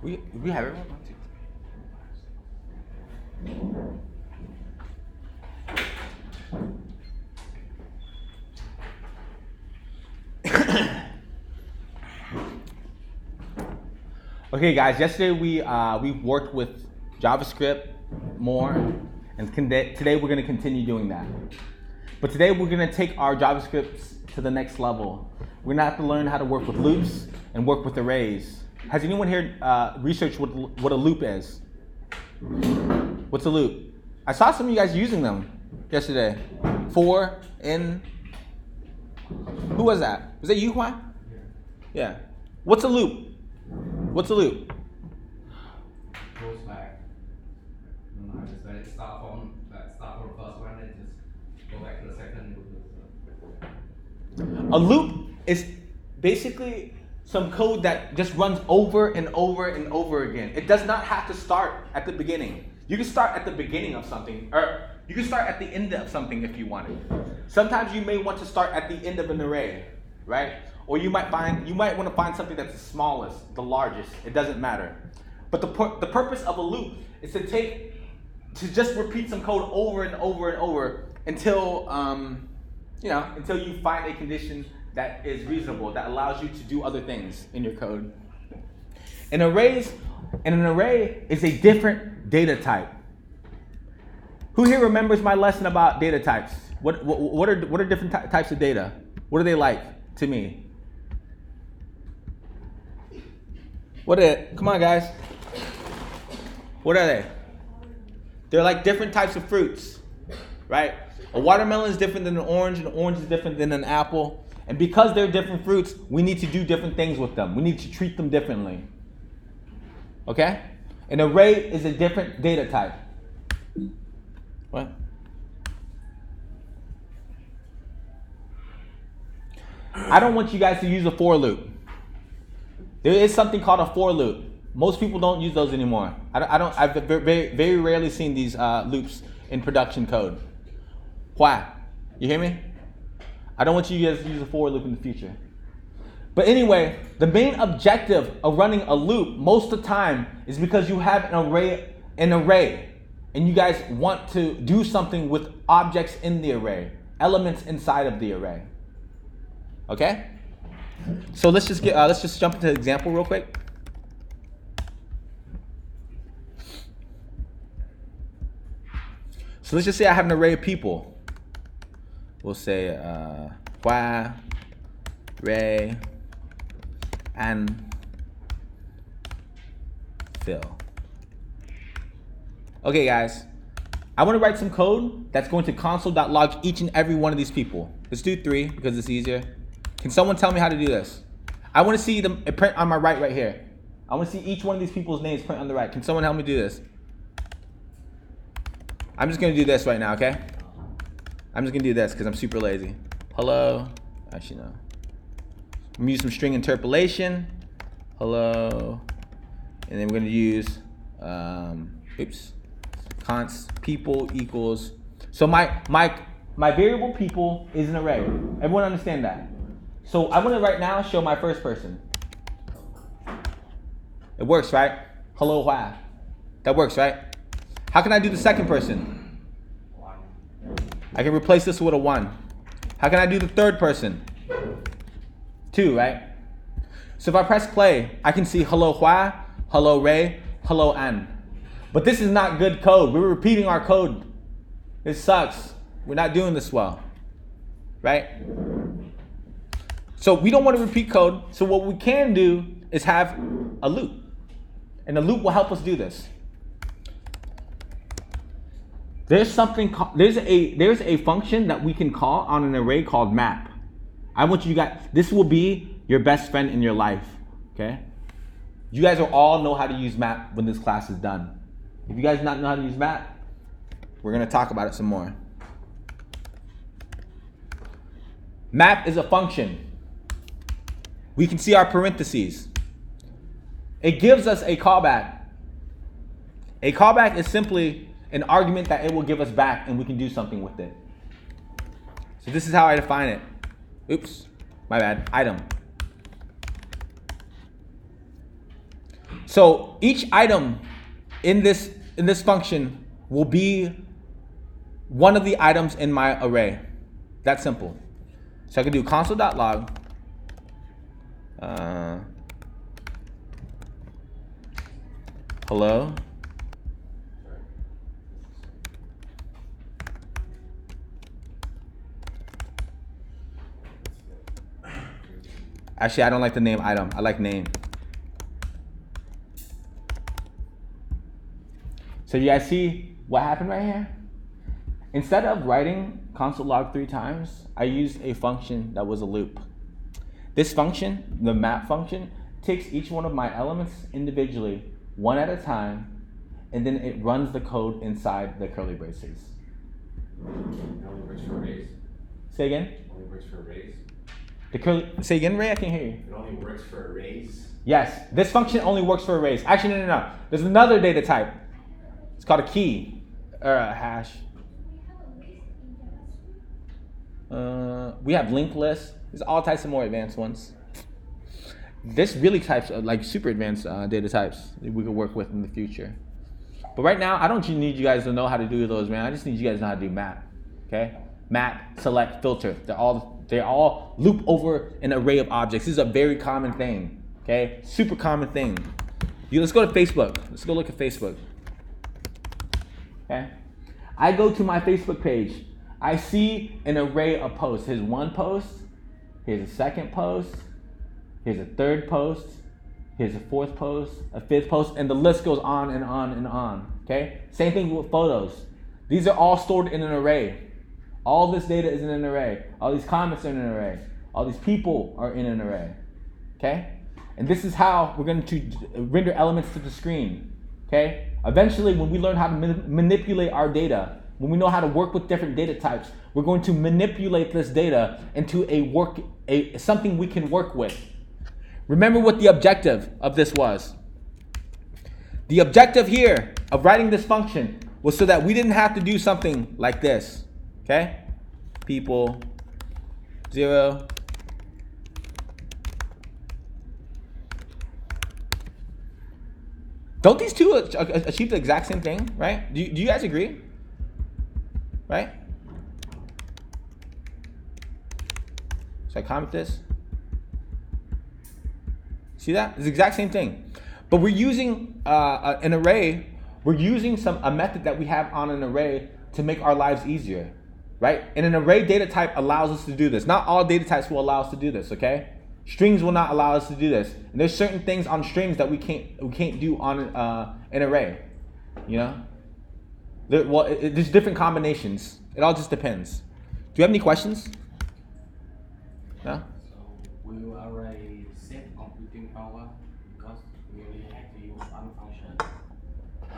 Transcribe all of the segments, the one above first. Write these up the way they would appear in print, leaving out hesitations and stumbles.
We have everyone. Okay, guys. Yesterday we worked with JavaScript more, and today we're going to continue doing that. But today we're going to take our JavaScript to the next level. We're going to have to learn how to work with loops and work with arrays. Has anyone here researched what a loop is? What's a loop? I saw some of you guys using them yesterday. For, in. Who was that? Was that you, Juan? Yeah. What's a loop? What's a loop? Goes back. I just let it start from the first one and just go back to the second. A loop is basically some code that just runs over and over and over again. It does not have to start at the beginning. You can start at the beginning of something, or you can start at the end of something if you wanted. Sometimes you may want to start at the end of an array, right? Or you might want to find something that's the smallest, the largest. It doesn't matter. But the purpose of a loop is to just repeat some code over and over and over until until you find a condition that is reasonable, that allows you to do other things in your code. An array is a different data type. Who here remembers my lesson about data types? What are different types of data? What are they like to me? Come on, guys. What are they? They're like different types of fruits, right? A watermelon is different than an orange is different than an apple. And because they're different fruits, we need to do different things with them. We need to treat them differently. Okay? An array is a different data type. What? I don't want you guys to use a for loop. There is something called a for loop. Most people don't use those anymore. I've very, very rarely seen these loops in production code. Why? You hear me? I don't want you guys to use a for loop in the future. But anyway, the main objective of running a loop most of the time is because you have an array, and you guys want to do something with objects in the array, elements inside of the array. Okay? So let's just jump into the example real quick. So let's just say I have an array of people. We'll say Hua, Ray, and Phil. Okay, guys. I want to write some code that's going to console.log each and every one of these people. Let's do 3 because it's easier. Can someone tell me how to do this? I want to see them print on my right here. I want to see each one of these people's names print on the right. Can someone help me do this? I'm just going to do this right now, okay? I'm just going to do this because I'm super lazy. Hello. Actually, no. I'm going to use some string interpolation. Hello. And then we're going to use, const people equals. So my variable people is an array. Everyone understand that? So I want to right now show my first person. It works, right? Hello, Hua. That works, right? How can I do the second person? I can replace this with a 1. How can I do the third person? 2, right? So if I press play, I can see hello Hua, hello Ray, hello An. But this is not good code. We're repeating our code. It sucks. We're not doing this well, right? So we don't want to repeat code. So what we can do is have a loop. And a loop will help us do this. There's a function that we can call on an array called map. I want you guys, this will be your best friend in your life, okay? You guys will all know how to use map when this class is done. If you guys not know how to use map, we're gonna talk about it some more. Map is a function. We can see our parentheses. It gives us a callback. A callback is simply an argument that it will give us back and we can do something with it. So this is how I define it. Oops, my bad, item. So each item in this function will be one of the items in my array. That's simple. So I can do console.log. Hello. Actually, I don't like the name item. I like name. So you guys see what happened right here? Instead of writing console log 3 times, I used a function that was a loop. This function, the map function, takes each one of my elements individually, one at a time, and then it runs the code inside the curly braces. It only works for arrays. Say again? It only works for arrays. Say again, Ray? I can't hear you. It only works for arrays. Yes, this function only works for arrays. Actually, no. There's another data type. It's called a key or a hash. We have linked lists. There's all types of more advanced ones. This really types of like super advanced data types that we could work with in the future. But right now, I don't need you guys to know how to do those, man. I just need you guys to know how to do map. Okay? Map, select, filter. They all loop over an array of objects. This is a very common thing. Okay? Super common thing. Let's go to Facebook. Let's go look at Facebook. Okay? I go to my Facebook page. I see an array of posts. Here's one post. Here's a second post. Here's a third post. Here's a fourth post, a fifth post, and the list goes on and on and on. Okay? Same thing with photos. These are all stored in an array. All this data is in an array. All these comments are in an array. All these people are in an array. Okay? And this is how we're going to render elements to the screen. Okay? Eventually, when we learn how to manipulate our data, when we know how to work with different data types, we're going to manipulate this data into something we can work with. Remember what the objective of this was. The objective here of writing this function was so that we didn't have to do something like this. Okay? People, 0. Don't these two achieve the exact same thing, right? Do you guys agree? Right? Should I comment this? See that? It's the exact same thing. But we're using an array. We're using a method that we have on an array to make our lives easier, right? And an array data type allows us to do this. Not all data types will allow us to do this, okay? Strings will not allow us to do this. And there's certain things on strings that we can't do on an array, you know? There's different combinations. It all just depends. Do you have any questions? No? So will array save computing power because we only have to use one function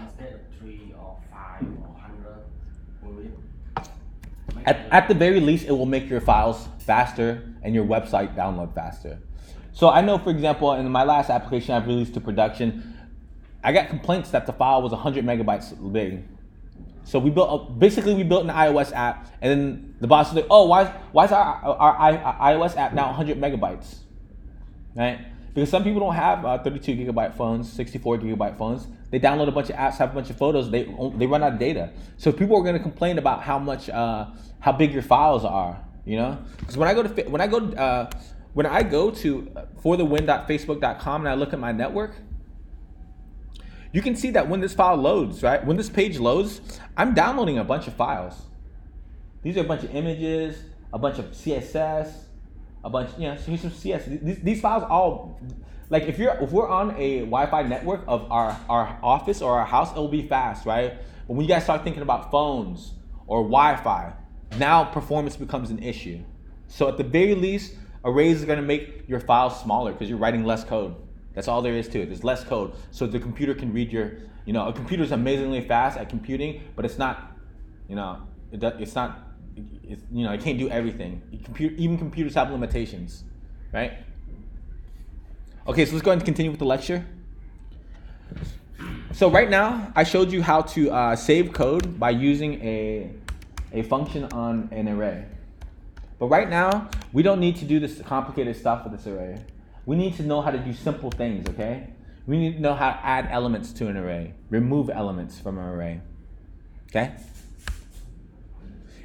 instead of 3 or 5 or 100? Will it At the very least, it will make your files faster and your website download faster. So I know, for example, in my last application I've released to production, I got complaints that the file was 100 megabytes big. So we built an iOS app, and then the boss was like, "Oh, why is our iOS app now 100 megabytes?" Right? Because some people don't have 32 gigabyte phones, 64 gigabyte phones. They download a bunch of apps, have a bunch of photos. They run out of data. So people are going to complain about how big your files are. You know, because when I go to forthewin.facebook.com and I look at my network, you can see that when this file loads, right? When this page loads, I'm downloading a bunch of files. These are a bunch of images, a bunch of CSS, a bunch, so here's some CSS. These files all, like if we're on a Wi-Fi network of our office or our house, it'll be fast, right? But when you guys start thinking about phones or Wi-Fi, now performance becomes an issue. So at the very least, arrays is gonna make your files smaller because you're writing less code. That's all there is to it. There's less code, so the computer can read a computer is amazingly fast at computing, but it's not, it can't do everything. Even computers have limitations, right? Okay, so let's go ahead and continue with the lecture. So right now, I showed you how to save code by using a function on an array. But right now, we don't need to do this complicated stuff with this array. We need to know how to do simple things, okay? We need to know how to add elements to an array, remove elements from an array. Okay?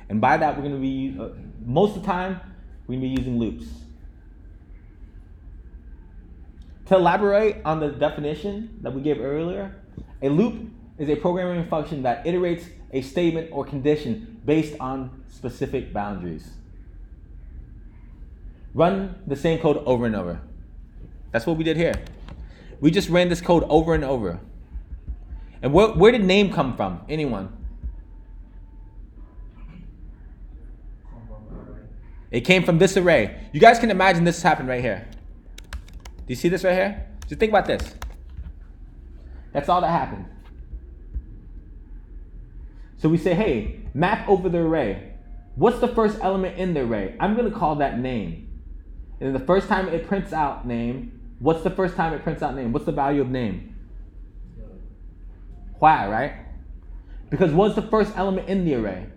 And by that, we're going to be, most of the time, we're going to be using loops. To elaborate on the definition that we gave earlier, a loop is a programming function that iterates a statement or condition based on specific boundaries. Run the same code over and over. That's what we did here. We just ran this code over and over. And where did name come from? Anyone? It came from this array. You guys can imagine this happened right here. Do you see this right here? Just think about this. That's all that happened. So we say, hey, map over the array. What's the first element in the array? I'm going to call that name. And the first time it prints out name, what's the first time it prints out name? What's the value of name? Why, right? Because what's the first element in the array?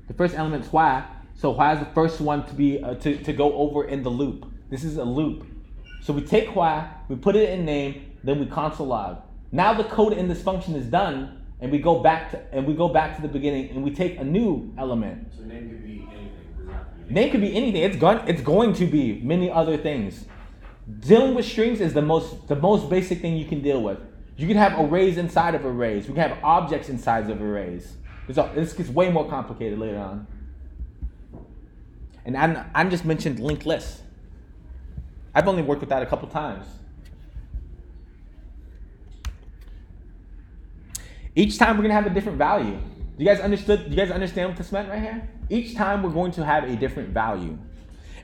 The first element is why. So why is the first one to be to go over in the loop? This is a loop. So we take why, we put it in name, then we console log. Now the code in this function is done, and we go back to the beginning, and we take a new element. So name could be anything. It doesn't have to be Name could be anything. It's going to be many other things. Dealing with strings is the most basic thing you can deal with. You can have arrays inside of arrays. We can have objects inside of arrays. This gets way more complicated later on. And I just mentioned linked lists. I've only worked with that a couple times. Each time we're going to have a different value. You guys understand what this meant right here? Each time we're going to have a different value.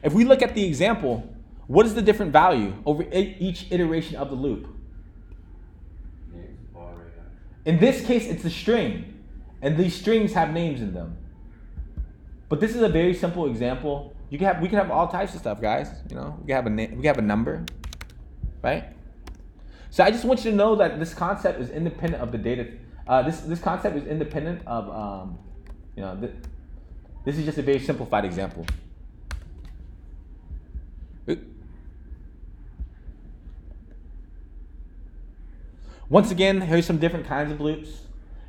If we look at the example, what is the different value over each iteration of the loop? In this case, it's a string. And these strings have names in them. But this is a very simple example. We can have all types of stuff, guys. You know, we can have a number, right? So I just want you to know that this concept is independent of the data. This concept is independent of this is just a very simplified example. Once again, here's some different kinds of loops.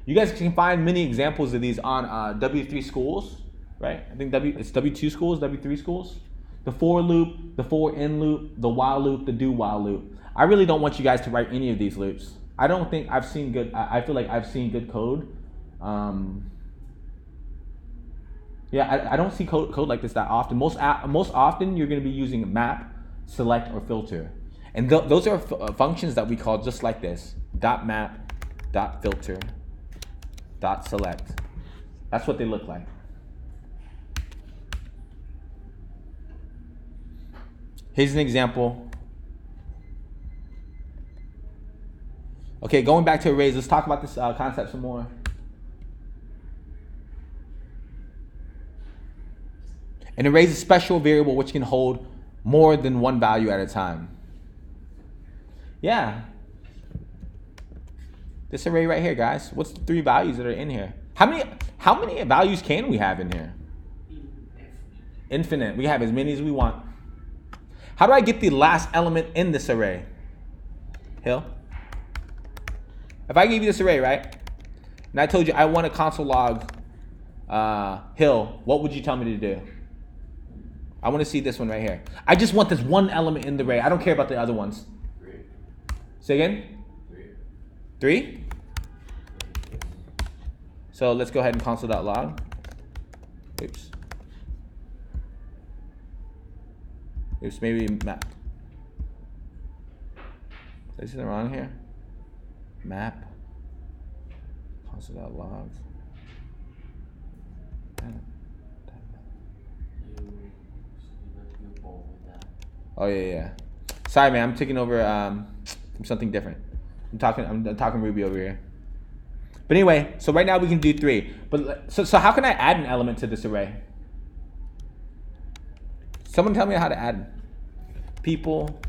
You guys can find many examples of these on W3 schools, right? I think it's W2 schools, W3 schools. The for loop, the for in loop, the while loop, the do while loop. I really don't want you guys to write any of these loops. I don't think I've seen good, I feel like I've seen good code. I don't see code like this that often. Most often you're going to be using map, select, or filter. And those are functions that we call just like this. .map, .filter, .select. That's what they look like. Here's an example. Okay, going back to arrays, let's talk about this concept some more. An array is a special variable which can hold more than one value at a time. Yeah. This array right here, guys. What's the 3 values that are in here? How many values can we have in here? Infinite. We have as many as we want. How do I get the last element in this array? Hill? If I gave you this array, right? And I told you I want to console log Hill, what would you tell me to do? I want to see this one right here. I just want this one element in the array. I don't care about the other ones. 3. Say again? 3? So let's go ahead and console.log. Oops. Oops, maybe map. Did I see something wrong here? Map. Console.log. Oh yeah. Sorry, man. I'm taking over from something different. I'm talking Ruby over here. But anyway, so right now we can do 3. But so how can I add an element to this array? Someone tell me how to add people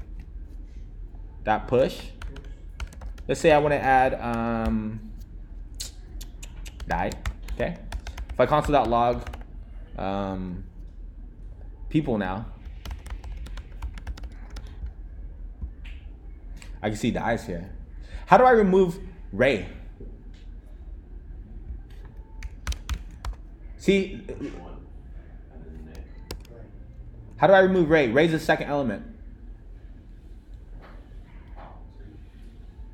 dot push. Let's say I want to add die. Okay. If I console.log people now. I can see the eyes here. How do I remove Ray? See, One. And then Nick. how do I remove Ray? Ray's the second element.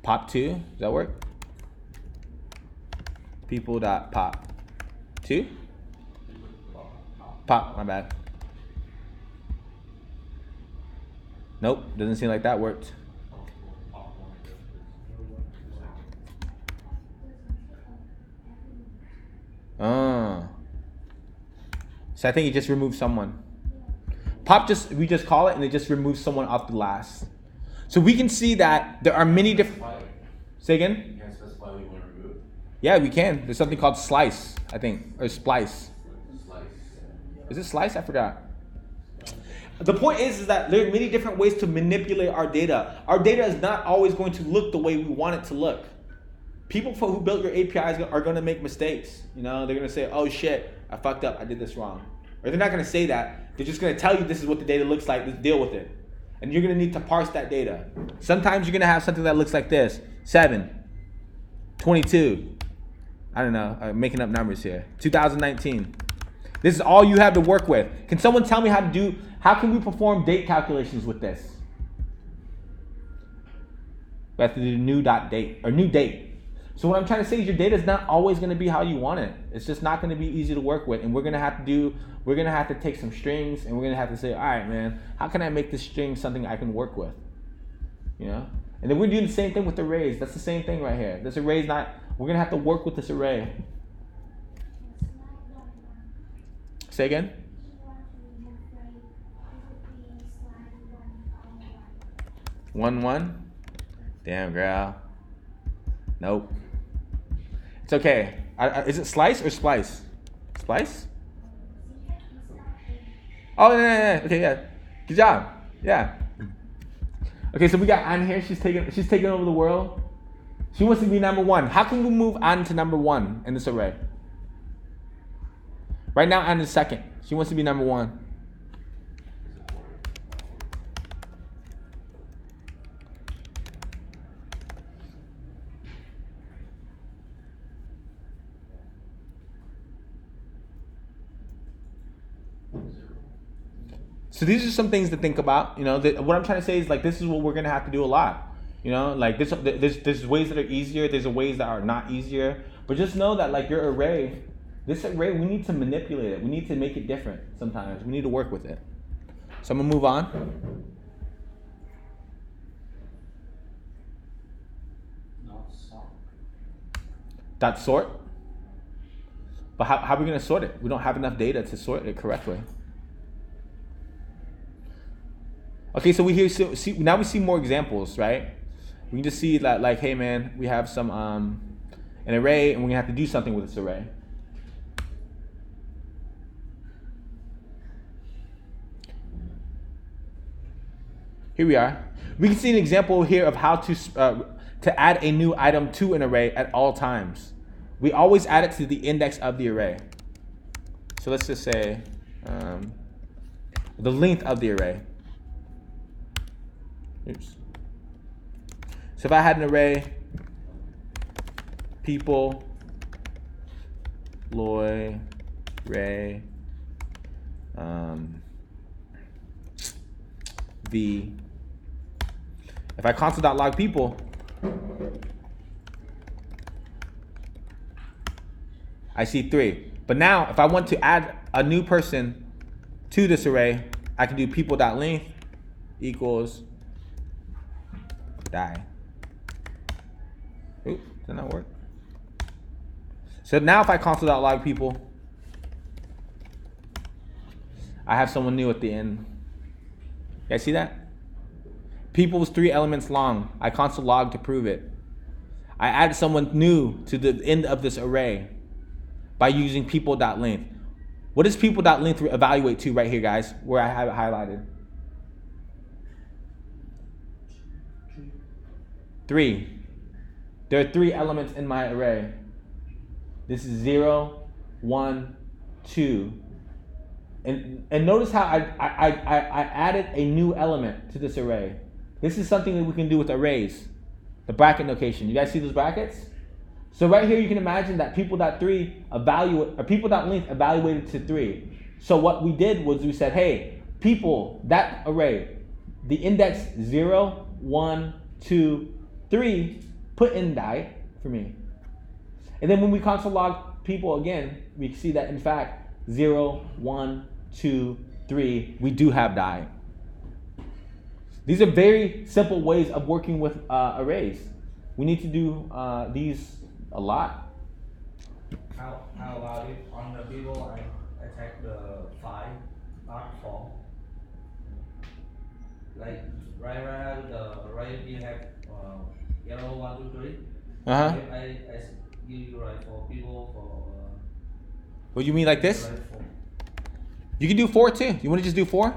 Pop 2, does that work? People dot pop 2? Pop, my bad. Nope, doesn't seem like that worked. Oh. So I think it just removed someone. Pop we just call it and it just removes someone off the last. So we can see that there are many different. Say again? You can't specify what you want to remove. Yeah, we can. There's something called slice, I think, or splice. Slice. Is it slice? I forgot. The point is that there are many different ways to manipulate our data. Our data is not always going to look the way we want it to look. People who built your APIs are going to make mistakes. You know, they're going to say, "Oh shit, I fucked up. I did this wrong." Or they're not going to say that. They're just going to tell you this is what the data looks like. Let's deal with it. And you're going to need to parse that data. Sometimes you're going to have something that looks like this: 7, 22. I don't know. I'm making up numbers here. 2019. This is all you have to work with. Can someone tell me how can we perform date calculations with this? We have to do new date or new date. So what I'm trying to say is your data is not always going to be how you want it. It's just not going to be easy to work with, and we're going to have to take some strings, and we're going to have to say, all right, man, how can I make this string something I can work with? You know, and then we're doing the same thing with arrays. That's the same thing right here. This array is not. We're going to have to work with this array. Say again. 1-1. Damn, girl. Nope. It's okay. Is it slice or splice? Splice? Oh, yeah. Okay, yeah. Good job. Yeah. Okay, so we got Anne here. She's taking over the world. She wants to be number 1. How can we move Anne to number 1 in this array? Right now, Anne is second. She wants to be number 1. So these are some things to think about. You know, what I'm trying to say is like this is what we're gonna have to do a lot. You know, like there's ways that are easier. There's ways that are not easier. But just know that like your array, this array, we need to manipulate it. We need to make it different. Sometimes we need to work with it. So I'm gonna move on. Not sort. Dot sort. But how are we gonna sort it? We don't have enough data to sort it correctly. Okay, so now we see more examples, right? We can just see that, like, hey man, we have some an array, and we're gonna have to do something with this array. Here we are. We can see an example here of how to add a new item to an array at all times. We always add it to the index of the array. So let's just say the length of the array. Oops. So if I had an array, people, Loy, Ray, V. If I console.log people, I see 3. But now, if I want to add a new person to this array, I can do people.length equals die. Oops, did not work. So now if I console.log people, I have someone new at the end. You guys see that? People was 3 elements long. I console log to prove it. I added someone new to the end of this array by using people.length. What does people.length evaluate to right here, guys, where I have it highlighted? 3. There are 3 elements in my array. This is 0, 1, 2. And notice how I added a new element to this array. This is something that we can do with arrays. The bracket notation. You guys see those brackets? So right here you can imagine that people.3 evaluate, or people.length evaluated to 3. So what we did was we said, hey, people, that array, the index 0, 1, 2, 3, put in die for me. And then when we console log people again, we see that in fact 0, 1, 2, 3, we do have die. These are very simple ways of working with arrays. We need to do these a lot. How about if on the people I take the 5 not 4? Like right now the array you have yellow 1, 2, 3. Uh-huh. If I give you right for people for What do you mean like this? right 4. You can do 4 too. You want to just do 4?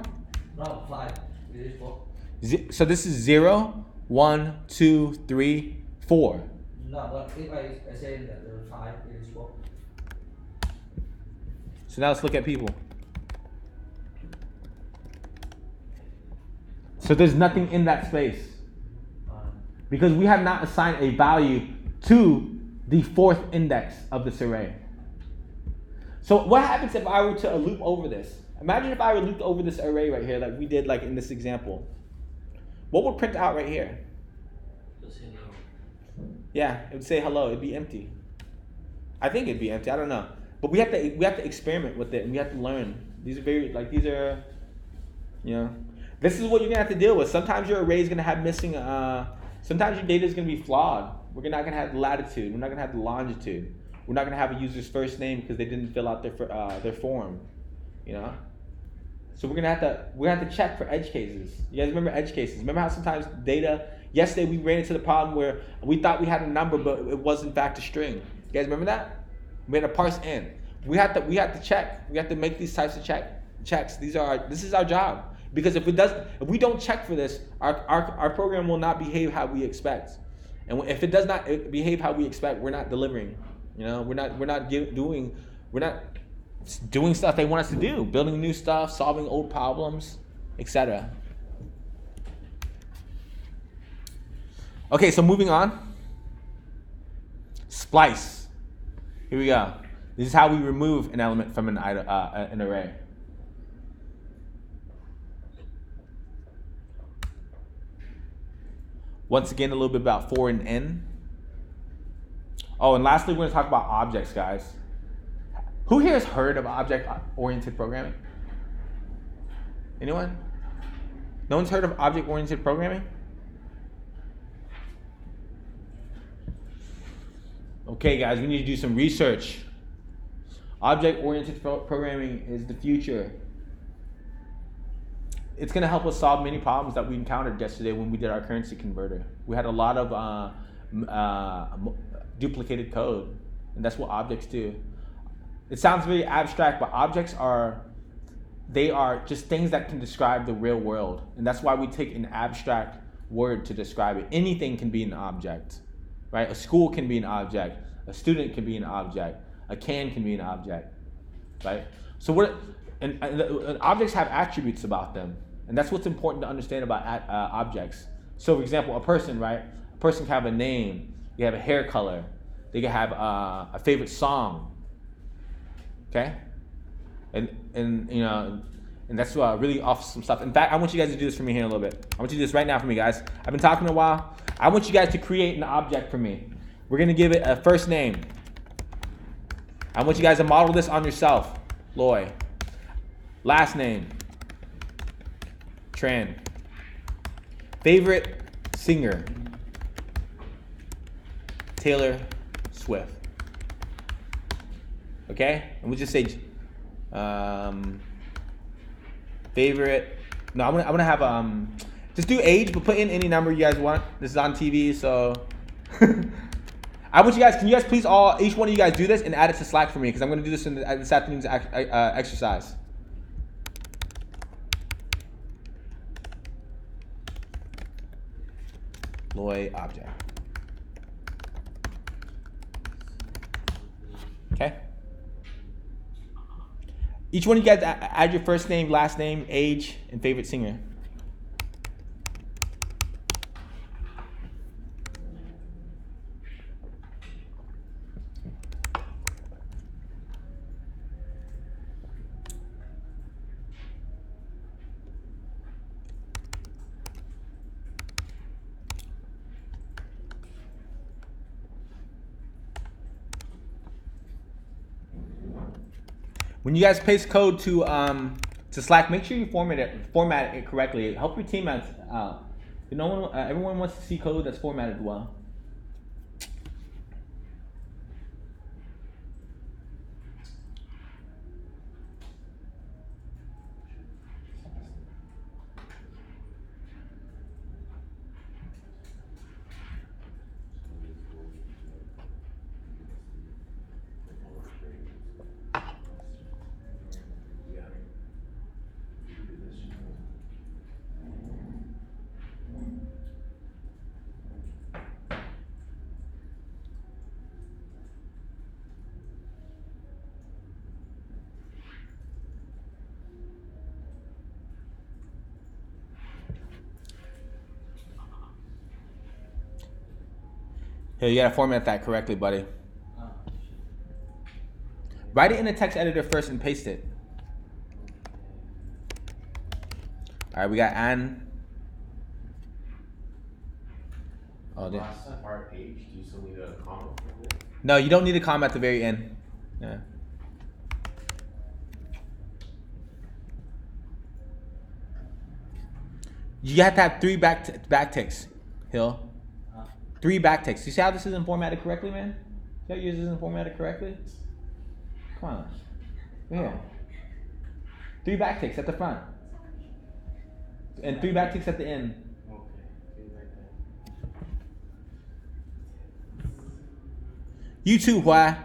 No 5. It is 4. So this is 0, 1, 2, 3, 4. No, but if I say that the 5 it is 4. So now let's look at people. So there's nothing in that space because we have not assigned a value to the 4th index of this array. So what happens if I were to loop over this? Imagine if I were looped over this array right here like we did like in this example. What would print out right here? Yeah, it would say hello. It'd be empty. I think it'd be empty. I don't know. But we have to experiment with it and we have to learn. These are this is what you're gonna have to deal with. Sometimes your array is gonna have missing. Sometimes your data is gonna be flawed. We're not gonna have the latitude. We're not gonna have the longitude. We're not gonna have a user's first name because they didn't fill out their form. You know. So we're gonna have to check for edge cases. You guys remember edge cases? Remember how sometimes data. Yesterday we ran into the problem where we thought we had a number, but it was in fact a string. You guys remember that? We had to parse in. We have to check. We have to make these types of checks. This is our job. Because if we don't check for this, our program will not behave how we expect. And if it does not behave how we expect, we're not delivering. You know, we're not doing stuff they want us to do, building new stuff, solving old problems, etc. Okay, so moving on. Splice. Here we go. This is how we remove an element from an array. Once again, a little bit about for and in. Oh, and lastly, we're going to talk about objects, guys. Who here has heard of object-oriented programming? Anyone? No one's heard of object-oriented programming? Okay, guys, we need to do some research. Object-oriented programming is the future. It's going to help us solve many problems that we encountered yesterday when we did our currency converter. We had a lot of duplicated code, and that's what objects do. It sounds very abstract, but objects are just things that can describe the real world, and that's why we take an abstract word to describe it. Anything can be an object, right? A school can be an object. A student can be an object. A can be an object, right? So objects have attributes about them. And that's what's important to understand about objects. So, for example, a person, right? A person can have a name. They have a hair color. They can have a favorite song. Okay? And that's really awesome stuff. In fact, I want you guys to do this for me here in a little bit. I want you to do this right now for me, guys. I've been talking a while. I want you guys to create an object for me. We're going to give it a first name. I want you guys to model this on yourself. Loy. Last name. Tran. Favorite singer. Taylor Swift. Okay? And we'll just say favorite. No, I'm gonna have just do age, but put in any number you guys want. This is on TV, so I want you guys. Can you guys please each one of you guys do this and add it to Slack for me because I'm gonna do this in this afternoon's exercise. Loy object. Okay. Each one of you guys add your first name, last name, age, and favorite singer. When you guys paste code to Slack, make sure you format it correctly. Help your teammates out. Everyone wants to see code that's formatted well. Here, you gotta format that correctly, buddy. Write it in the text editor first and paste it. All right, we got Ann. Oh, The last part page, do you still need a comma for it? no, you don't need a comma at the very end. Yeah. You have to have 3 backticks, Hill. 3 backticks. You see how this isn't formatted correctly, man? See how yours isn't formatted correctly? Come on. Yeah. 3 backticks at the front. And 3 backticks at the end. Okay, see right there. You too, Hua.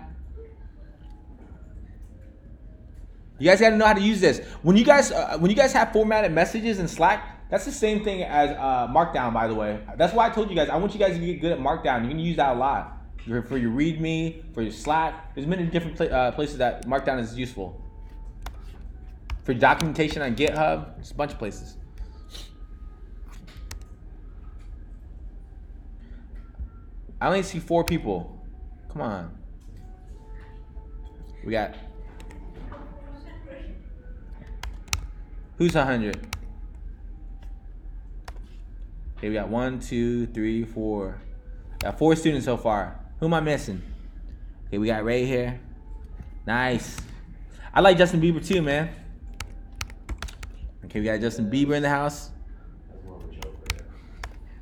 You guys gotta know how to use this. When you guys have formatted messages in Slack, that's the same thing as Markdown, by the way. That's why I told you guys, I want you guys to get good at Markdown. You can use that a lot. For your README, for your Slack. There's many different places that Markdown is useful. For documentation on GitHub, there's a bunch of places. I only see 4 people. Come on. We got... Who's 100? Okay, we got 1, 2, 3, 4. Got 4 students so far. Who am I missing? Okay, we got Ray here. Nice. I like Justin Bieber too, man. Okay, we got Justin Bieber in the house. That's more of a joke right there.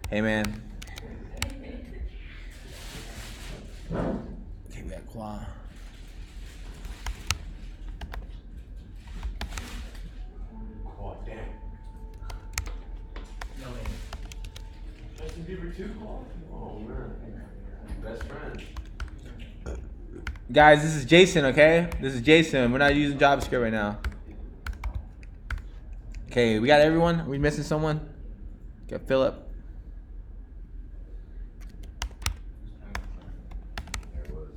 Hey, man. Okay, we got Kwa. Oh, damn. Justin Bieber too? Oh, man. Best friend. Guys, this is Jason, okay? This is Jason. We're not using JavaScript right now. Okay, we got everyone? Are we missing someone? Got Philip. There it was.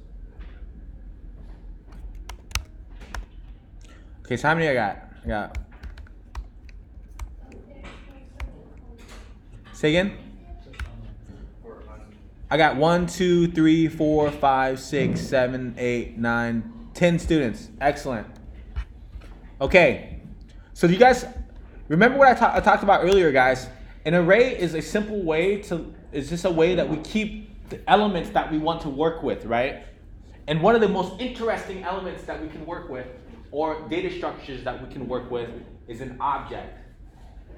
Okay, so how many I got? I got... Say again? I got 1, 2, 3, 4, 5, 6, 7, 8, 9, 10 students. Excellent. Okay, so you guys remember what I talked about earlier, guys? An array is a simple way is just a way that we keep the elements that we want to work with, right? And one of the most interesting elements that we can work with, or data structures that we can work with, is an object.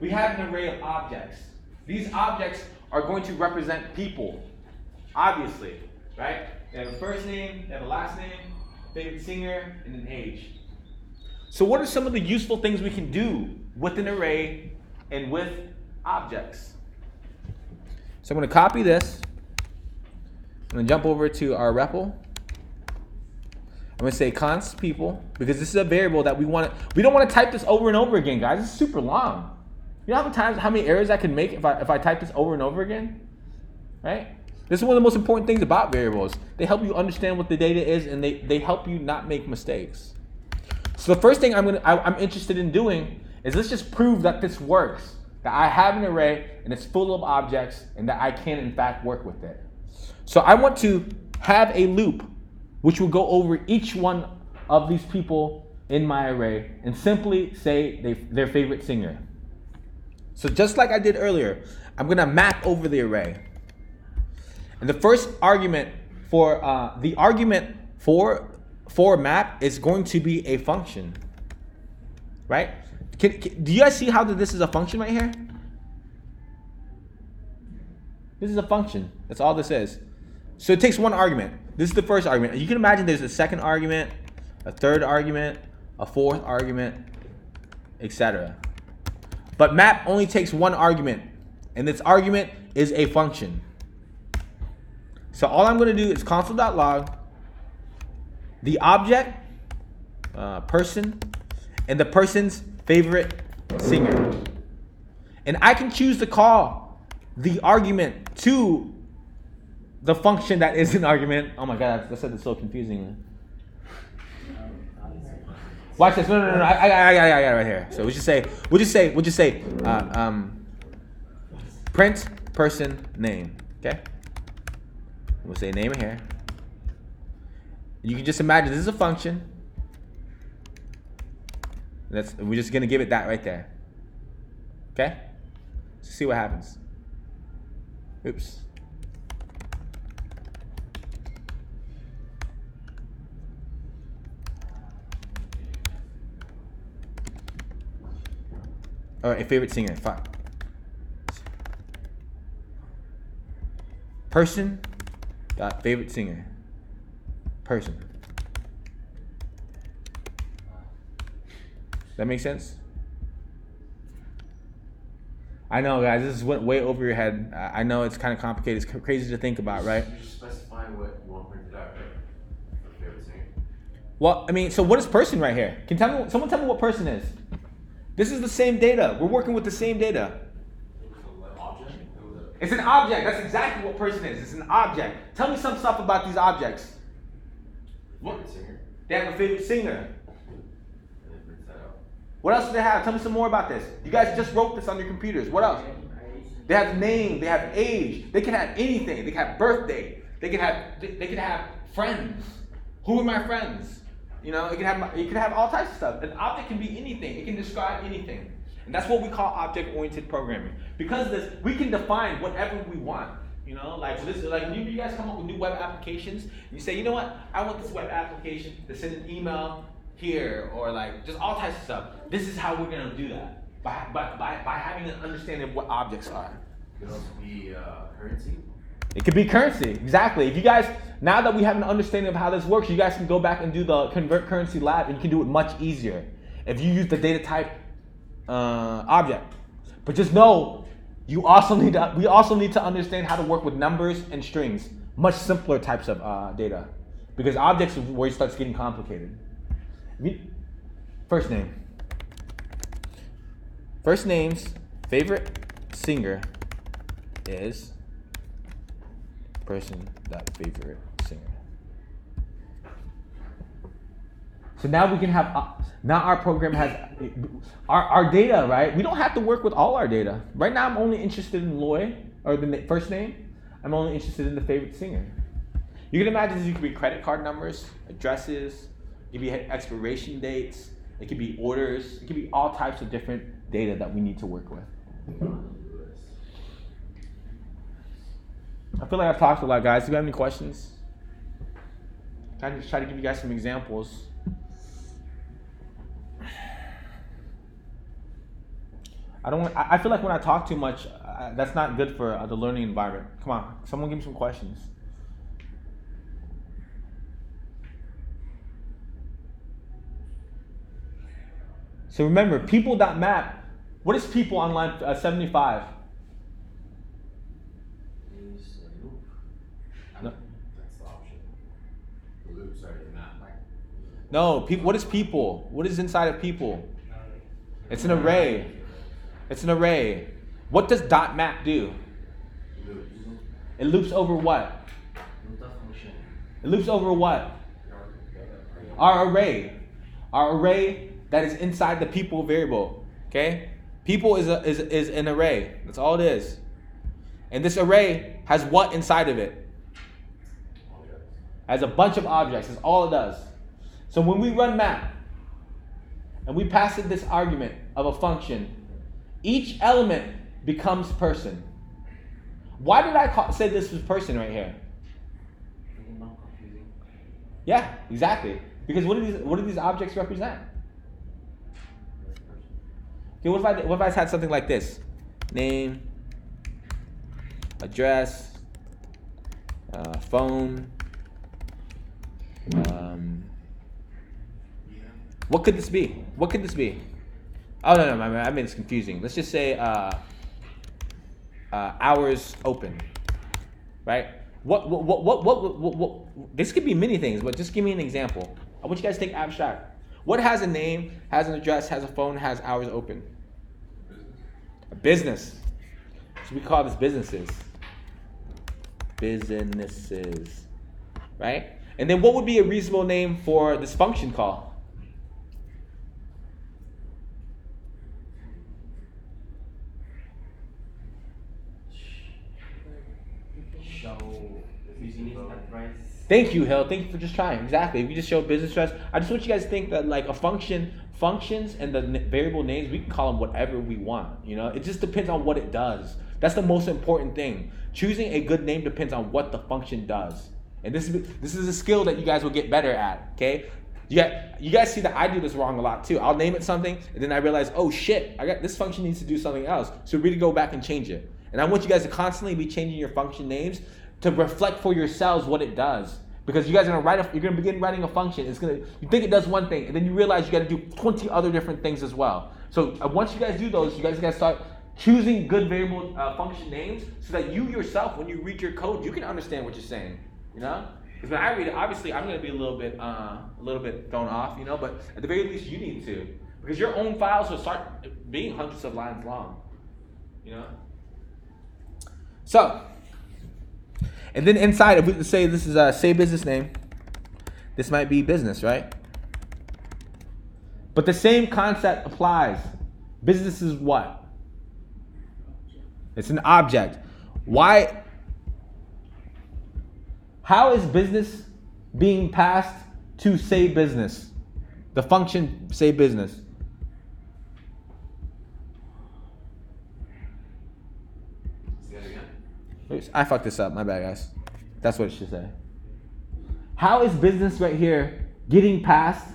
We have an array of objects. These objects are going to represent people. Obviously, right? They have a first name, they have a last name, favorite singer, and an age. So what are some of the useful things we can do with an array and with objects? So I'm going to copy this. I'm going to jump over to our REPL. I'm going to say const people, because this is a variable that we don't want to type this over and over again, guys. It's super long. You know how many errors I can make if I type this over and over again? Right? This is one of the most important things about variables. They help you understand what the data is, and they help you not make mistakes. So the first thing I'm interested in doing is let's just prove that this works. That I have an array and it's full of objects and that I can in fact work with it. So I want to have a loop which will go over each one of these people in my array and simply say their favorite singer. So just like I did earlier, I'm going to map over the array. And the first argument for for a map is going to be a function, right? Do you guys see how this is a function right here? This is a function. That's all this is. So it takes one argument. This is the first argument. You can imagine there's a second argument, a third argument, a fourth argument, etc. But map only takes one argument, and this argument is a function. So all I'm going to do is console.log the object, person, and the person's favorite singer. And I can choose to call the argument to the function that is an argument. Oh my god, I said this so confusingly. Watch this. No. I got it right here. So we'll just say, print person name. Okay. We'll say name here. You can just imagine this is a function. We're just gonna give it that right there. Okay. Let's see what happens. Oops. All right, favorite singer. Fine. Person. Got favorite singer. Person. That make sense? I know, guys. This went way over your head. I know it's kind of complicated. It's crazy to think about, right? You just specify what you want printed out, right? For favorite singer. Well, I mean, so what is person right here? Someone tell me what person is? This is the same data. We're working with the same data. Object? It's an object. That's exactly what person is. It's an object. Tell me some stuff about these objects. Favorite singer. They have a favorite singer. And then prints that out. What else do they have? Tell me some more about this. You guys just wrote this on your computers. What else? They have name. They have age. They can have anything. They can have birthday. They can have friends. Who are my friends? You know, it can have all types of stuff. An object can be anything. It can describe anything. And that's what we call object-oriented programming. Because of this, we can define whatever we want. You know, like when you guys come up with new web applications, you say, you know what, I want this web application to send an email here, or like just all types of stuff. This is how we're gonna do that by having an understanding of what objects are. It could also be currency. It could be currency, exactly. If you guys, now that we have an understanding of how this works, you guys can go back and do the convert currency lab, and you can do it much easier if you use the data type object. But just know, we also need to understand how to work with numbers and strings, much simpler types of data, because objects is where it starts getting complicated. First name. First name's favorite singer is person.favorite singer. So now we can have, now our program has our data, right? We don't have to work with all our data. Right now I'm only interested in Loy, or the first name. I'm only interested in the favorite singer. You can imagine this could be credit card numbers, addresses, it could be expiration dates, it could be orders, it could be all types of different data that we need to work with. I feel like I've talked a lot, guys. Do you have any questions? Kind of just try to give you guys some examples. I feel like when I talk too much, that's not good for the learning environment. Come on, someone give me some questions. So remember, people.map. What is people on line 75? Is a loop. No. That's the option. The loop, sorry, not like. No, people. What is people? What is inside of people? It's an array. It's an array. What does .map do? Loops. It loops over what? It loops over what? Our array. Our array that is inside the people variable. Okay? People is an array. That's all it is. And this array has what inside of it? Has a bunch of objects. That's all it does. So when we run map and we pass it this argument of a function, each element becomes person. Why did I say this was person right here? Yeah, exactly. Because what do these objects represent? Okay, what if I had something like this? Name, address, phone. What could this be? What could this be? Oh no, I mean it's confusing. Let's just say hours open, right? What? This could be many things, but just give me an example. I want you guys to think abstract. What has a name, has an address, has a phone, has hours open? A business. So we call this businesses. Businesses, right? And then what would be a reasonable name for this function call? Show business address. Thank you, Hill. Thank you for just trying. Exactly. If you just show business address, I just want you guys to think that like a functions and the variable names, we can call them whatever we want. You know, it just depends on what it does. That's the most important thing. Choosing a good name depends on what the function does. And this is a skill that you guys will get better at. Okay. You guys see that I do this wrong a lot too. I'll name it something, and then I realize, oh shit, this function needs to do something else. So really go back and change it. And I want you guys to constantly be changing your function names to reflect for yourselves what it does. Because you guys are you're gonna begin writing a function. You think it does one thing, and then you realize you got to do 20 other different things as well. So once you guys do those, you guys gotta start choosing good variable function names so that you yourself, when you read your code, you can understand what you're saying. You know? Because when I read it, obviously I'm gonna be a little bit thrown off. You know, but at the very least you need to, because your own files will start being hundreds of lines long. You know. So. And then inside, if we say this is a say business name, this might be business, right? But the same concept applies. Business is what? It's an object. Why? How is business being passed to say business? The function say business. Oops, I fucked this up. My bad, guys. That's what it should say. How is business right here getting passed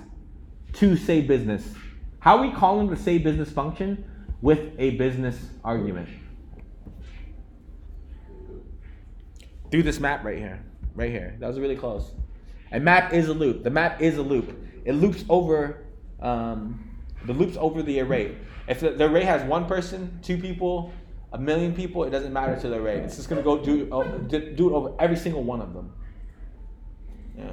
to say business? How are we calling the say business function with a business argument? Through this map right here. Right here. That was really close. A map is a loop. The map is a loop. It loops over the array. If the array has one person, two people, 1,000,000 people, it doesn't matter to the array. It's just going to go do it over every single one of them. Yeah.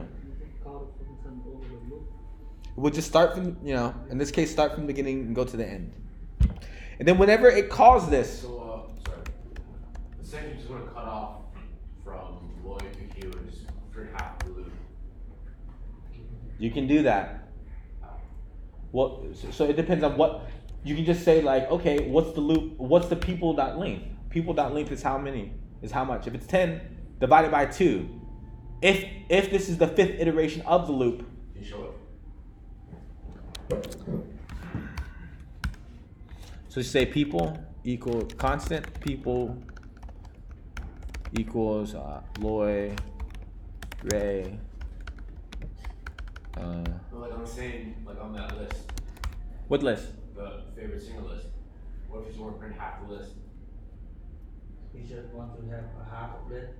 We'll just start from, in this case, start from the beginning and go to the end. And then whenever it calls this. So, sorry. The second you just want to cut off from Lloyd to Q and just print half the loop. You can do that. Well, so it depends on what. You can just say like, okay, what's the loop? What's the people.length? People.length is how many? Is how much? If it's 10, divided by 2. If this is the 5th iteration of the loop. Can you show it? So you say people equal constant. People equals Loy, Ray. Like I'm saying, like on that list. What list? The favorite singer list. What if you just want to print half the list? We just want to have a half of it.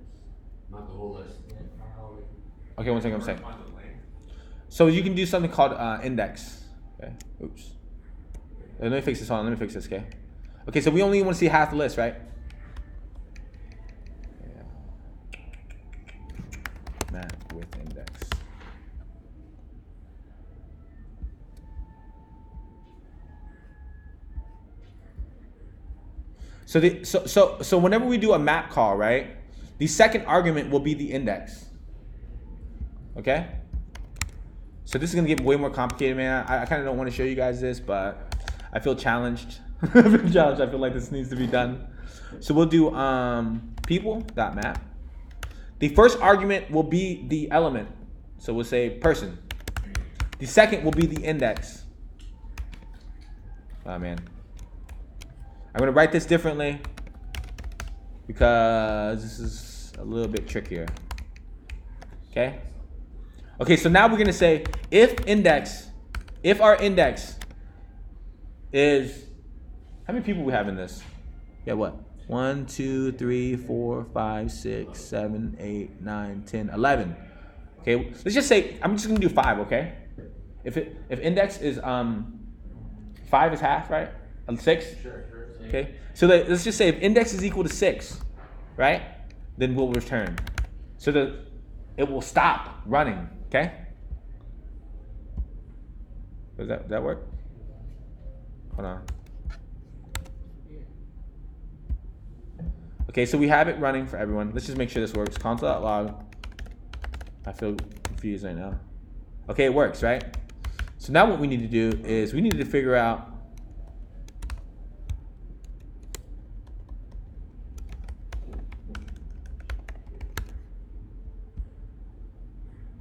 Not the whole list. Yeah, not all of it. Okay, one second, I'm saying. Find the length. So you can do something called index. Okay. Oops. Let me fix this. Hold on. Let me fix this. Okay. Okay. So we only want to see half the list, right? Yeah. Map with index. So whenever we do a map call, right? The second argument will be the index. Okay? So this is gonna get way more complicated, man. I kind of don't want to show you guys this, but I feel challenged. I feel like this needs to be done. So we'll do people.map. The first argument will be the element. So we'll say person. The second will be the index. Oh man. I'm gonna write this differently because this is a little bit trickier. Okay? Okay, so now we're gonna say if our index is, how many people we have in this? Yeah, what? 1, 2, 3, 4, 5, 6, 7, 8, 9, 10, 11. Okay, let's just say, I'm just gonna do 5, okay? If index is 5 is half, right? 6? Sure. Okay, so let's just say if index is equal to 6, right? Then we'll return. So it will stop running, okay? Does that work? Hold on. Okay, so we have it running for everyone. Let's just make sure this works. Console.log. I feel confused right now. Okay, it works, right? So now what we need to do is we need to figure out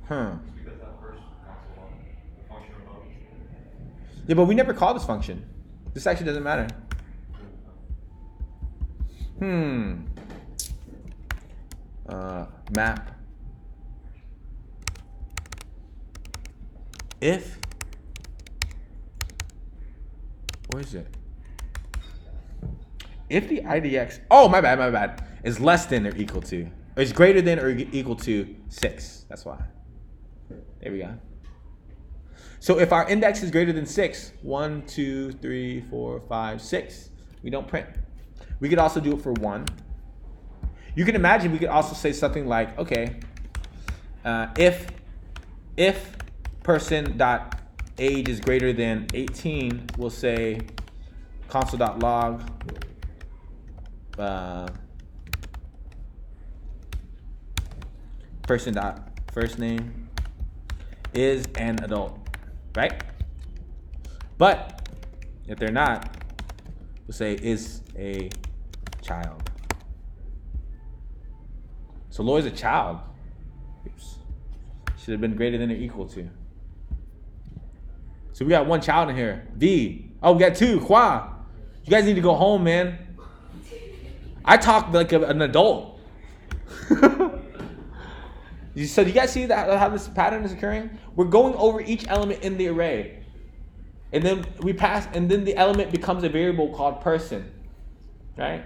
Because that first console log, the function above. Yeah, but we never call this function. This actually doesn't matter. Map. If, where is it? If the IDX, oh, my bad, is less than or equal to, or is greater than or equal to 6. That's why. There we go. So if our index is greater than 6, 1, 2, 3, 4, 5, 6, we don't print. We could also do it for 1. You can imagine we could also say something like, okay, if person.age is greater than 18, we'll say console.log person.firstname is an adult, right? But if they're not, we'll say is a child. So Lloyd's a child. Oops. Should have been greater than or equal to. So we got 1 child in here. V. Oh, we got 2. Hua. You guys need to go home, man. I talk like an adult. So do you guys see that how this pattern is occurring? We're going over each element in the array. And then we pass, and then the element becomes a variable called person. Right?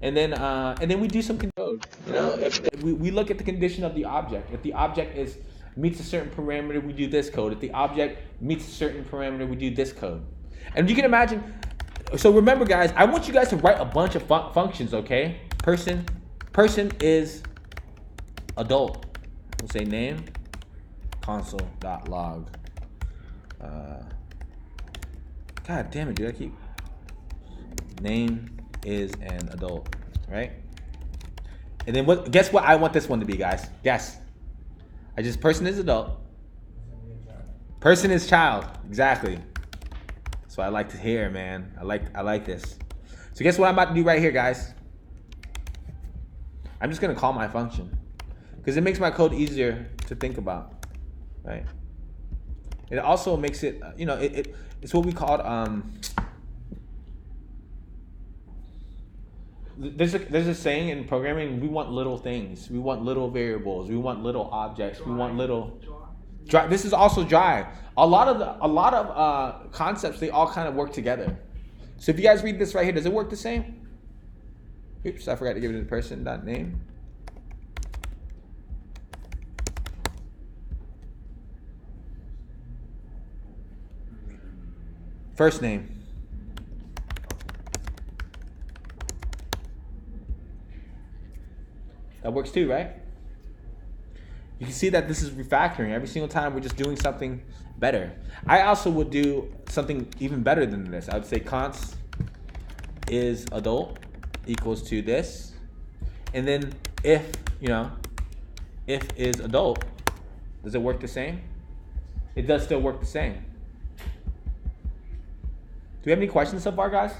And then we do some code. You know, if we look at the condition of the object. If the object meets a certain parameter, we do this code. If the object meets a certain parameter, we do this code. And you can imagine. So remember, guys, I want you guys to write a bunch of functions. Okay, person is adult. We'll say name console.log. God damn it, dude! I keep name is an adult, right? And then what? Guess what I want this one to be, guys? Guess. Person is adult. Person is child. Exactly. That's what I like to hear, man. I like this. So guess what I'm about to do right here, guys? I'm just gonna call my function because it makes my code easier to think about, right? It also makes it, it's what we called There's a saying in programming: we want little things, we want little variables, we want little objects, we want little. Dry. This is also dry. A lot of concepts, they all kind of work together. So if you guys read this right here, does it work the same? Oops, I forgot to give it to the person.name. First name. That works too, right? You can see that this is refactoring. Every single time we're just doing something better. I also would do something even better than this. I would say const is adult equals to this. And then if is adult, does it work the same? It does still work the same. Do we have any questions so far, guys?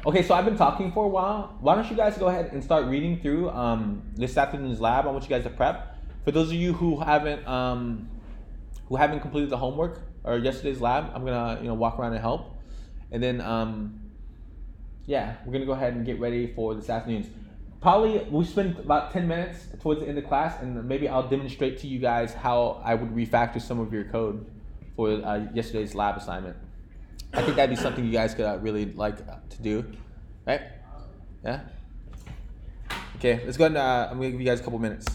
Okay, so I've been talking for a while. Why don't you guys go ahead and start reading through this afternoon's lab? I want you guys to prep. For those of you who haven't completed the homework or yesterday's lab, I'm gonna walk around and help. And then yeah, we're gonna go ahead and get ready for this afternoon's. Probably we spend about 10 minutes towards the end of class, and maybe I'll demonstrate to you guys how I would refactor some of your code for yesterday's lab assignment. I think that'd be something you guys could really like to do, right? Yeah. Okay, let's go ahead and I'm gonna give you guys a couple minutes.